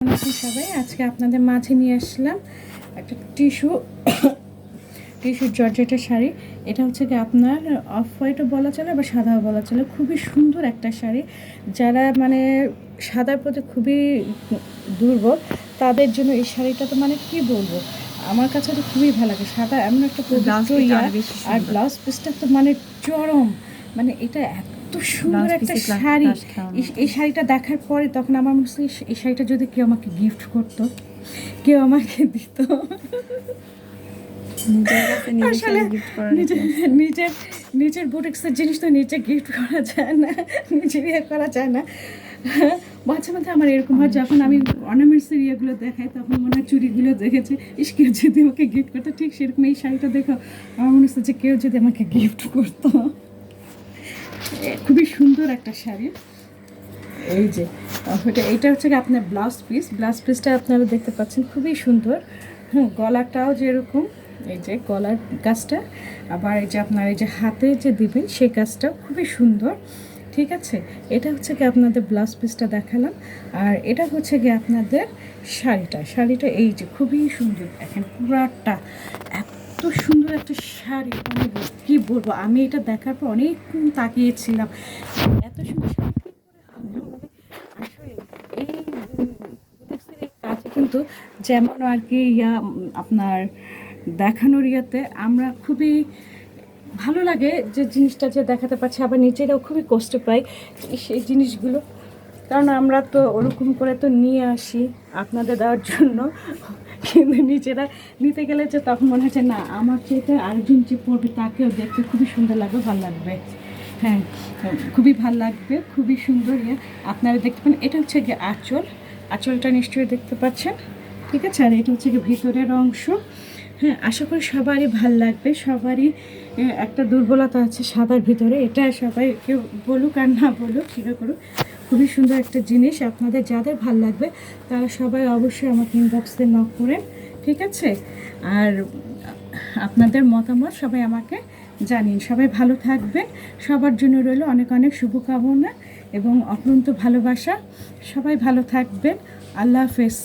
সবাই আজকে আপনাদের মাঝে নিয়ে আসলাম একটা টিস্যু জর্জেটের শাড়ি। এটা হচ্ছে কি আপনার অফ হোয়াইটও বলা চলে বা সাদাও বলা চলে। খুবই সুন্দর একটা শাড়ি। যারা মানে সাদার প্রতি খুবই দুর্বল তাদের জন্য এই শাড়িটা তো মানে কি বলবো, আমার কাছে তো খুবই ভালো লাগে। সাদা এমন একটা আর ব্লাউজ পিসটা তো মানে চরম, মানে এটা এত সুন্দর একটা শাড়ি। এই শাড়িটা দেখার পরে তখন আমার মনে হচ্ছে এই শাড়িটা যদি কেউ আমাকে গিফট করতো, কেউ আমাকে দিত। আসলে নিজের নিজের বুটিক্সের জিনিস তো নিজে গিফট করা যায় না, নিজে ইয়ে করা যায় না। মাঝে মাঝে আমার এরকম হয়, যখন আমি অর্নামেন্টসের ইয়েগুলো দেখাই তখন মনে হয় চুড়িগুলো দেখেছে, ইস কেউ যদি আমাকে গিফট করতো। ঠিক সেরকম এই শাড়িটা দেখো আমার মনে হচ্ছে যে কেউ যদি আমাকে গিফট করতো। খুবই সুন্দর একটা শাড়ি। এই যে এটা হচ্ছে কি আপনার ব্লাউজ পিসটা আপনারা দেখতে পাচ্ছেন, খুবই সুন্দর। গলাটাও যেরকম, এই যে গলার কাজটা, আবার এই যে আপনার এই যে হাতে যে দিবেন সেই কাজটাও খুবই সুন্দর। ঠিক আছে, এটা হচ্ছে কি আপনাদের ব্লাউজ পিসটা দেখালাম। আর এটা হচ্ছে কি আপনাদের শাড়িটা এই যে খুবই সুন্দর। দেখেন পুরাটা এত সুন্দর একটা শাড়ি, মানে কি বলবো, আমি এটা দেখার পর অনেকক্ষণ তাকিয়েছিলাম এত সুন্দর শাড়ি কি করে হবে। আসলে এই কাজে কিন্তু যেমন আর কি আপনার দেখানোর ইয়াতে আমরা খুবই ভালো লাগে যে জিনিসটা যে দেখাতে পারছি, আবার নিজেরাও খুবই কষ্ট পাই সেই জিনিসগুলো। কারণ আমরা তো ওরকম করে তো নিয়ে আসি আপনাদের দেওয়ার জন্য, কিন্তু নিজেরা নিতে গেলে যে তখন মনে হচ্ছে না আমার চেয়ে আরেকজন যে পড়বে তাকেও দেখতে খুবই সুন্দর লাগবে, ভালো লাগবে। হ্যাঁ, খুবই ভালো লাগবে, খুবই সুন্দর আপনারা দেখতে পান। এটা হচ্ছে গিয়ে আঁচলটা নিশ্চয়ই দেখতে পাচ্ছেন। ঠিক আছে, আর এটা হচ্ছে গিয়ে ভিতরের অংশ। হ্যাঁ, আশা করি সবারই ভাল লাগবে। সবারই একটা দুর্বলতা আছে সাদার ভিতরে, এটা সবাই কেউ বলুক আর না বলুক স্বীকার করুক, খুবই সুন্দর একটা জিনিস। আপনাদের যাদের ভাল লাগবে তারা সবাই অবশ্যই আমাকে ইনবক্সে নক করেন, ঠিক আছে? আর আপনাদের মতামত সবাই আমাকে জানিন। সবাই ভালো থাকবেন, সবার জন্য রইল অনেক অনেক শুভকামনা এবং অত্যন্ত ভালোবাসা। সবাই ভালো থাকবেন, আল্লাহ হাফেজ।